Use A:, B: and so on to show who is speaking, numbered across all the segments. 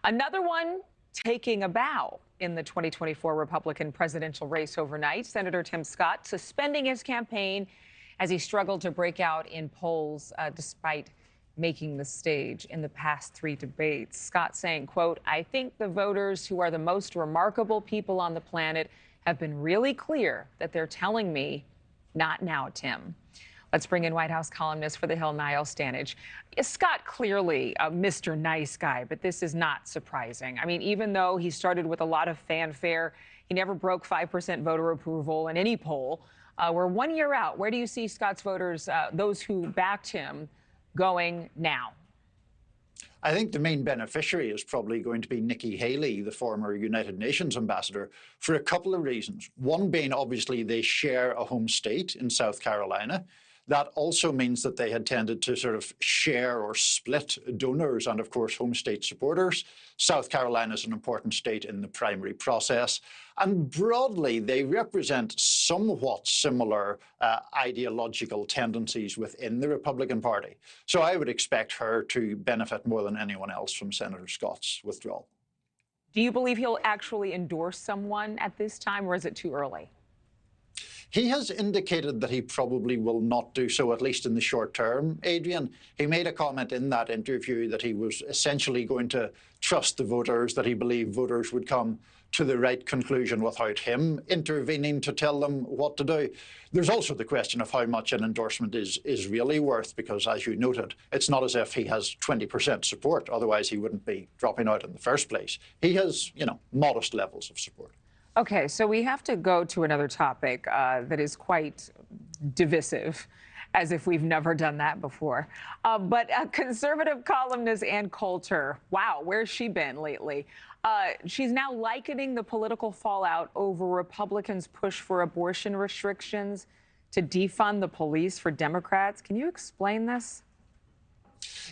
A: Another one taking a bow in the 2024 Republican presidential race overnight. Senator Tim Scott suspending his campaign as he struggled to break out in polls despite making the stage in the past 3 debates. Scott saying, quote, "I think the voters who are the most remarkable people on the planet have been really clear that they're telling me, not now, Tim." Let's bring in White House columnist for The Hill, Niall Stanage. Scott clearly a Mr. Nice Guy, but this is not surprising. I mean, even though he started with a lot of fanfare, he never broke 5% voter approval in any poll. We're 1 year out. Where do you see Scott's voters, those who backed him, going now?
B: I think the main beneficiary is probably going to be Nikki Haley, the former United Nations ambassador, for a couple of reasons. One being, obviously, they share a home state in South Carolina. That also means that they had tended to sort of share or split donors and, of course, home state supporters. South Carolina is an important state in the primary process. And broadly, they represent somewhat similar ideological tendencies within the Republican Party. So I would expect her to benefit more than anyone else from Senator Scott's withdrawal.
A: Do you believe he'll actually endorse someone at this time, or is it too early?
B: He has indicated that he probably will not do so, at least in the short term, Adrienne. He made a comment in that interview that he was essentially going to trust the voters, that he believed voters would come to the right conclusion without him intervening to tell them what to do. There's also the question of how much an endorsement is really worth, because, as you noted, it's not as if he has 20% support. Otherwise, he wouldn't be dropping out in the first place. He has, modest levels of support.
A: Okay, so we have to go to another topic that is quite divisive, as if we've never done that before. But a conservative columnist, Ann Coulter, wow, where's she been lately? She's now likening the political fallout over Republicans' push for abortion restrictions to defund the police for Democrats. Can you explain this?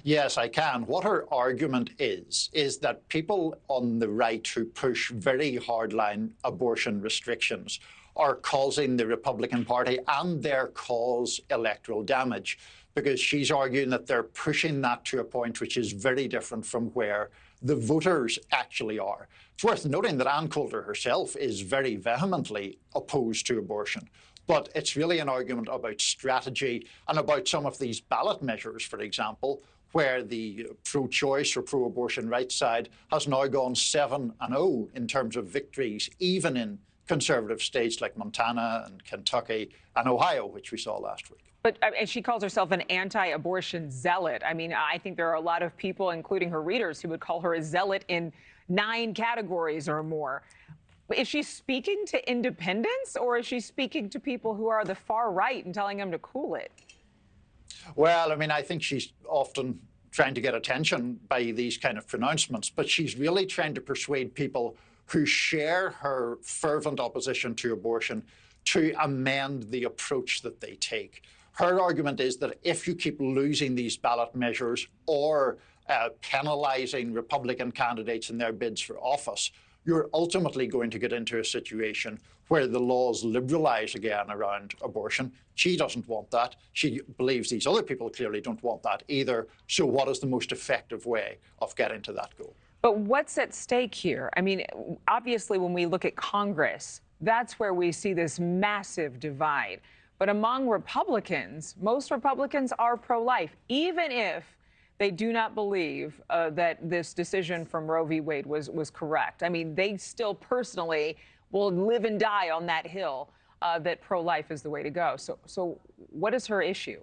B: Yes, I can. What her argument is that people on the right who push very hardline abortion restrictions are causing the Republican Party and their cause electoral damage, because she's arguing that they're pushing that to a point which is very different from where the voters actually are. It's worth noting that Ann Coulter herself is very vehemently opposed to abortion. But it's really an argument about strategy and about some of these ballot measures, for example, where the pro-choice or pro-abortion right side has now gone 7-0 in terms of victories, even in conservative states like Montana and Kentucky and Ohio, which we saw last week.
A: But and she calls herself an anti-abortion zealot. I mean, I think there are a lot of people, including her readers, who would call her a zealot in 9 categories or more. Is she speaking to independents, or is she speaking to people who are the far right and telling them to cool it?
B: Well, I mean, I think she's often trying to get attention by these kind of pronouncements, but she's really trying to persuade people who share her fervent opposition to abortion to amend the approach that they take. Her argument is that if you keep losing these ballot measures or penalizing Republican candidates in their bids for office, you're ultimately going to get into a situation where the laws liberalize again around abortion. She doesn't want that. She believes these other people clearly don't want that either. So what is the most effective way of getting to that goal?
A: But what's at stake here? I mean, obviously, when we look at Congress, that's where we see this massive divide. But among Republicans, most Republicans are pro-life, even if they do not believe that this decision from Roe v. Wade was correct. I mean, they still personally will live and die on that hill that pro-life is the way to go. So what is her issue?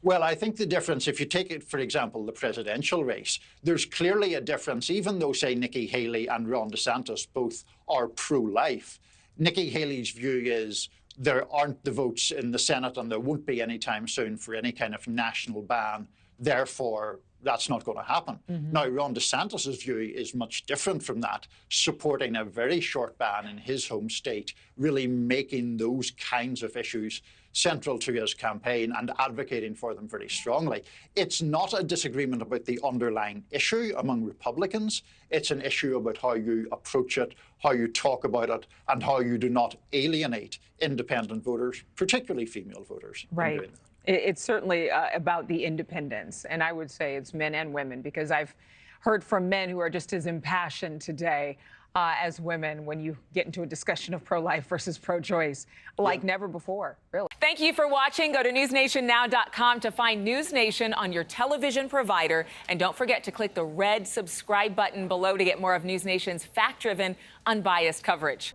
B: Well, I think the difference, if you take it, for example, the presidential race, there's clearly a difference, even though, say, Nikki Haley and Ron DeSantis both are pro-life. Nikki Haley's view is there aren't the votes in the Senate, and there won't be anytime soon for any kind of national ban. Therefore, that's not going to happen. Now, Ron DeSantis' view is much different from that, supporting a very short ban in his home state, really making those kinds of issues central to his campaign and advocating for them very strongly. It's not a disagreement about the underlying issue among Republicans. It's an issue about how you approach it, how you talk about it, and how you do not alienate independent voters, particularly female voters.
A: Right. It's certainly about the independents, and I would say it's men and women, because I've heard from men who are just as impassioned today as women when you get into a discussion of pro-life versus pro-choice, like never before, really.
C: Thank you for watching. Go to newsnationnow.com to find News Nation on your television provider. And don't forget to click the red subscribe button below to get more of News Nation's fact-driven, unbiased coverage.